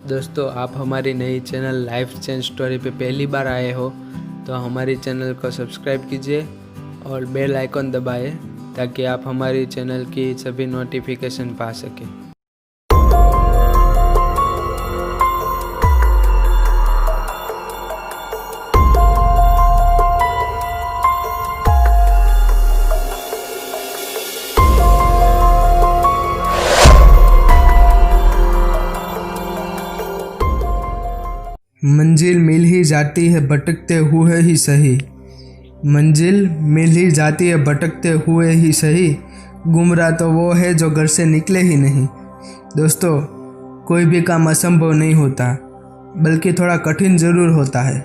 दोस्तों, आप हमारी नई चैनल लाइफ चेंज स्टोरी पे पहली बार आए हो तो हमारी चैनल को सब्सक्राइब कीजिए और बेल आइकन दबाएं ताकि आप हमारी चैनल की सभी नोटिफिकेशन पा सकें। मंजिल मिल ही जाती है भटकते हुए ही सही। मंजिल मिल ही जाती है भटकते हुए ही सही। गुमराह तो वो है जो घर से निकले ही नहीं। दोस्तों, कोई भी काम असंभव नहीं होता, बल्कि थोड़ा कठिन ज़रूर होता है।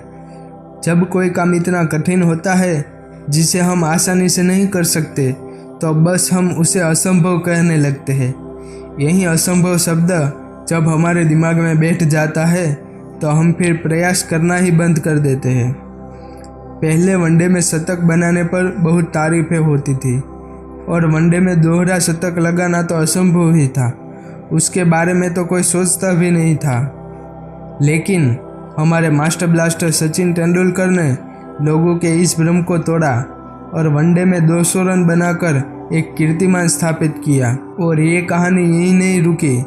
जब कोई काम इतना कठिन होता है जिसे हम आसानी से नहीं कर सकते, तो बस हम उसे असंभव कहने लगते हैं। यही असंभव शब्द जब हमारे दिमाग में बैठ जाता है तो हम फिर प्रयास करना ही बंद कर देते हैं। पहले वनडे में शतक बनाने पर बहुत तारीफें होती थी और वनडे में दोहरा शतक लगाना तो असंभव ही था। उसके बारे में तो कोई सोचता भी नहीं था। लेकिन हमारे मास्टर ब्लास्टर सचिन तेंदुलकर ने लोगों के इस भ्रम को तोड़ा और वनडे में 200 रन बनाकर एक कीर्तिमान स्थापित किया। और ये कहानी यहीं नहीं रुकी।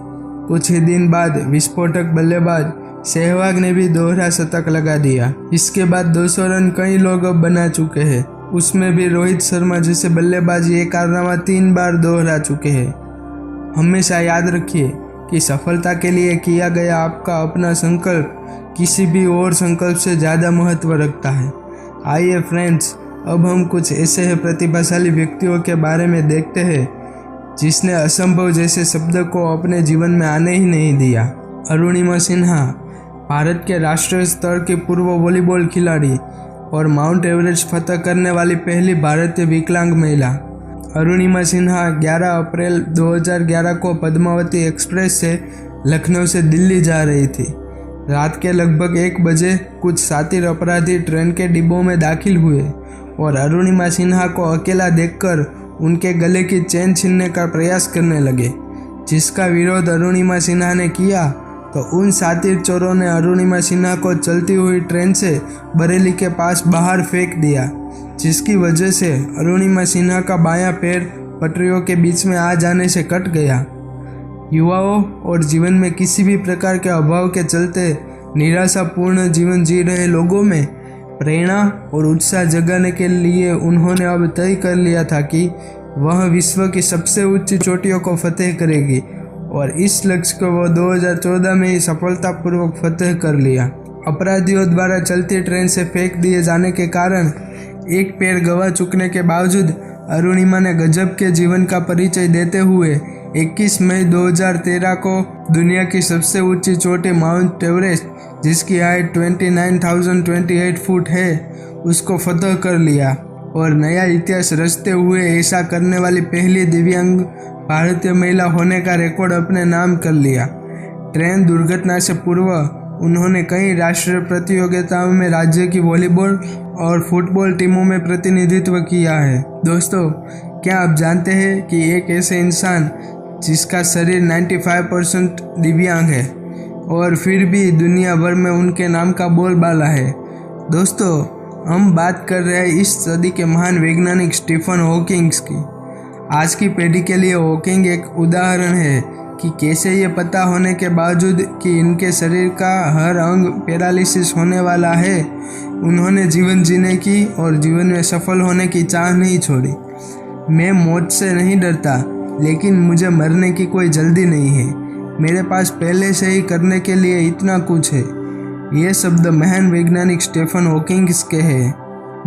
कुछ ही दिन बाद विस्फोटक बल्लेबाज सहवाग ने भी दोहरा शतक लगा दिया। इसके बाद 200 रन कई लोग अब बना चुके हैं। उसमें भी रोहित शर्मा जैसे बल्लेबाज ये कारनामा 3 बार दोहरा चुके हैं। हमेशा याद रखिए कि सफलता के लिए किया गया आपका अपना संकल्प किसी भी और संकल्प से ज़्यादा महत्व रखता है। आइए फ्रेंड्स, अब हम कुछ ऐसे प्रतिभाशाली व्यक्तियों के बारे में देखते हैं जिसने असंभव जैसे शब्द को अपने जीवन में आने ही नहीं दिया। अरुणिमा सिन्हा भारत के राष्ट्रीय स्तर की पूर्व वॉलीबॉल खिलाड़ी और माउंट एवरेस्ट फतह करने वाली पहली भारतीय विकलांग महिला। अरुणिमा सिन्हा 11 अप्रैल 2011 को पद्मावती एक्सप्रेस से लखनऊ से दिल्ली जा रही थी। रात के लगभग 1 बजे कुछ शातिर अपराधी ट्रेन के डिब्बों में दाखिल हुए और अरुणिमा सिन्हा को अकेला देखकर उनके गले की चेन छीनने का प्रयास करने लगे। जिसका विरोध अरुणिमा सिन्हा ने किया तो उन शातिर चोरों ने अरुणिमा सिन्हा को चलती हुई ट्रेन से बरेली के पास बाहर फेंक दिया, जिसकी वजह से अरुणिमा सिन्हा का बायां पैर पटरियों के बीच में आ जाने से कट गया। युवाओं और जीवन में किसी भी प्रकार के अभाव के चलते निराशापूर्ण जीवन जी रहे लोगों में प्रेरणा और उत्साह जगाने के लिए उन्होंने अब तय कर लिया था कि वह विश्व की सबसे ऊंची चोटियों को फतेह करेगी और इस लक्ष्य को वो 2014 में ही सफलतापूर्वक फतेह कर लिया। अपराधियों द्वारा चलती ट्रेन से फेंक दिए जाने के कारण एक पैर गंवा चुकने के बावजूद अरुणिमा ने गजब के जीवन का परिचय देते हुए 21 मई 2013 को दुनिया की सबसे ऊंची चोटी माउंट एवरेस्ट, जिसकी हाइट 29,028 फुट है, उसको फतह कर लिया और नया इतिहास रचते हुए ऐसा करने वाली पहली दिव्यांग भारतीय महिला होने का रिकॉर्ड अपने नाम कर लिया। ट्रेन दुर्घटना से पूर्व उन्होंने कई राष्ट्रीय प्रतियोगिताओं में राज्य की वॉलीबॉल और फुटबॉल टीमों में प्रतिनिधित्व किया है। दोस्तों, क्या आप जानते हैं कि एक ऐसे इंसान जिसका शरीर 95% दिव्यांग है और फिर भी दुनिया भर में उनके नाम का बोलबाला है। दोस्तों, हम बात कर रहे हैं इस सदी के महान वैज्ञानिक स्टीफन हॉकिंग की। आज की पीढ़ी के लिए हॉकिंग एक उदाहरण है कि कैसे ये पता होने के बावजूद कि इनके शरीर का हर अंग पैरालिसिस होने वाला है, उन्होंने जीवन जीने की और जीवन में सफल होने की चाह नहीं छोड़ी। मैं मौत से नहीं डरता, लेकिन मुझे मरने की कोई जल्दी नहीं है। मेरे पास पहले से ही करने के लिए इतना कुछ है। ये शब्द महान वैज्ञानिक स्टीफन हॉकिंग के हैं।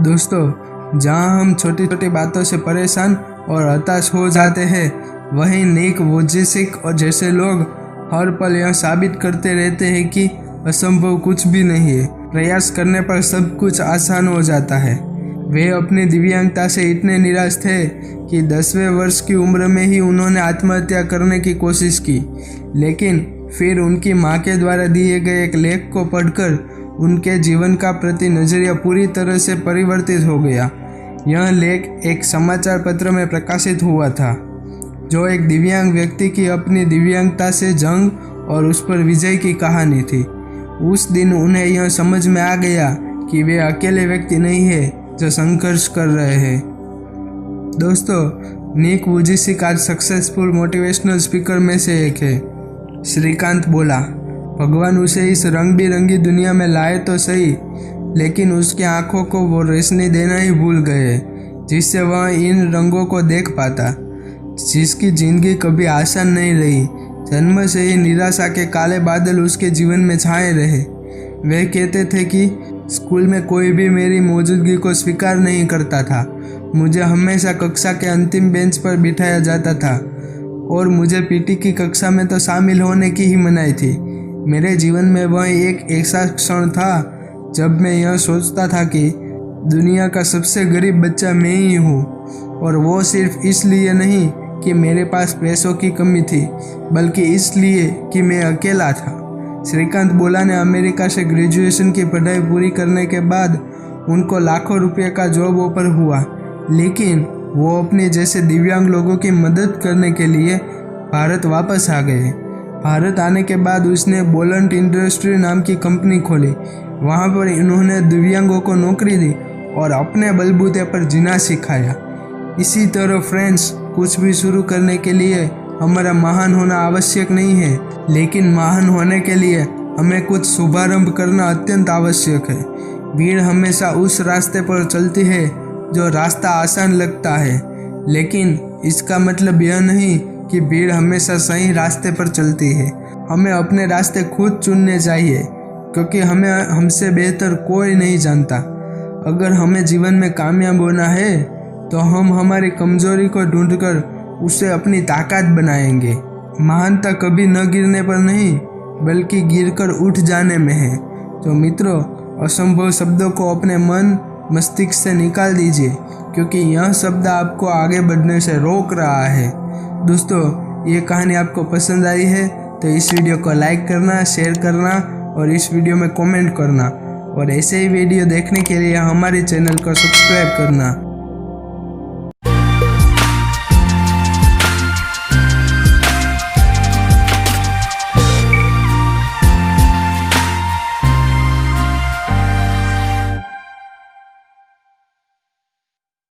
दोस्तों, जहाँ हम छोटी छोटी बातों से परेशान और हताश हो जाते हैं, वहीं निक वोजिसिक और जैसे लोग हर पल यह साबित करते रहते हैं कि असंभव कुछ भी नहीं है। प्रयास करने पर सब कुछ आसान हो जाता है। वे अपनी दिव्यांगता से इतने निराश थे कि 10वें वर्ष की उम्र में ही उन्होंने आत्महत्या करने की कोशिश की, लेकिन फिर उनकी मां के द्वारा दिए गए एक लेख को पढ़कर उनके जीवन का प्रति नजरिया पूरी तरह से परिवर्तित हो गया। यह लेख एक समाचार पत्र में प्रकाशित हुआ था, जो एक दिव्यांग व्यक्ति की अपनी दिव्यांगता से जंग और उस पर विजय की कहानी थी। उस दिन उन्हें यह समझ में आ गया कि वे अकेले व्यक्ति नहीं है जो संघर्ष कर रहे हैं। दोस्तों, निक वुजिसिक आज सक्सेसफुल मोटिवेशनल स्पीकर में से एक है। श्रीकांत बोला, भगवान उसे इस रंग बिरंगी दुनिया में लाए तो सही, लेकिन उसकी आंखों को वो रोशनी देना ही भूल गए जिससे वह इन रंगों को देख पाता। जिसकी जिंदगी कभी आसान नहीं रही, जन्म से ही निराशा के काले बादल उसके जीवन में छाए रहे। वे कहते थे कि स्कूल में कोई भी मेरी मौजूदगी को स्वीकार नहीं करता था। मुझे हमेशा कक्षा के अंतिम बेंच पर बिठाया जाता था और मुझे पीटी की कक्षा में तो शामिल होने की ही मनाही थी। मेरे जीवन में वह एक ऐसा क्षण था जब मैं यह सोचता था कि दुनिया का सबसे गरीब बच्चा मैं ही हूँ, और वो सिर्फ इसलिए नहीं कि मेरे पास पैसों की कमी थी, बल्कि इसलिए कि मैं अकेला था। श्रीकांत बोला ने अमेरिका से ग्रेजुएशन की पढ़ाई पूरी करने के बाद उनको लाखों रुपए का जॉब ऑफर हुआ, लेकिन वो अपने जैसे दिव्यांग लोगों की मदद करने के लिए भारत वापस आ गए। भारत आने के बाद उसने बोलंट इंडस्ट्री नाम की कंपनी खोली। वहाँ पर इन्होंने दिव्यांगों को नौकरी दी और अपने बलबूते पर जीना सिखाया। इसी तरह फ्रेंड्स, कुछ भी शुरू करने के लिए हमारा महान होना आवश्यक नहीं है, लेकिन महान होने के लिए हमें कुछ शुभारंभ करना अत्यंत आवश्यक है। भीड़ हमेशा उस रास्ते पर चलती है जो रास्ता आसान लगता है, लेकिन इसका मतलब यह नहीं कि भीड़ हमेशा सही रास्ते पर चलती है। हमें अपने रास्ते खुद चुनने चाहिए, क्योंकि हमें हमसे बेहतर कोई नहीं जानता। अगर हमें जीवन में कामयाब होना है तो हम हमारी कमजोरी को ढूंढकर उसे अपनी ताकत बनाएंगे। महानता कभी न गिरने पर नहीं, बल्कि गिरकर उठ जाने में है। तो मित्रों, असंभव शब्दों को अपने मन मस्तिष्क से निकाल दीजिए, क्योंकि यह शब्द आपको आगे बढ़ने से रोक रहा है। दोस्तों, ये कहानी आपको पसंद आई है तो इस वीडियो को लाइक करना, शेयर करना और इस वीडियो में कमेंट करना, और ऐसे ही वीडियो देखने के लिए हमारे चैनल को सब्सक्राइब करना।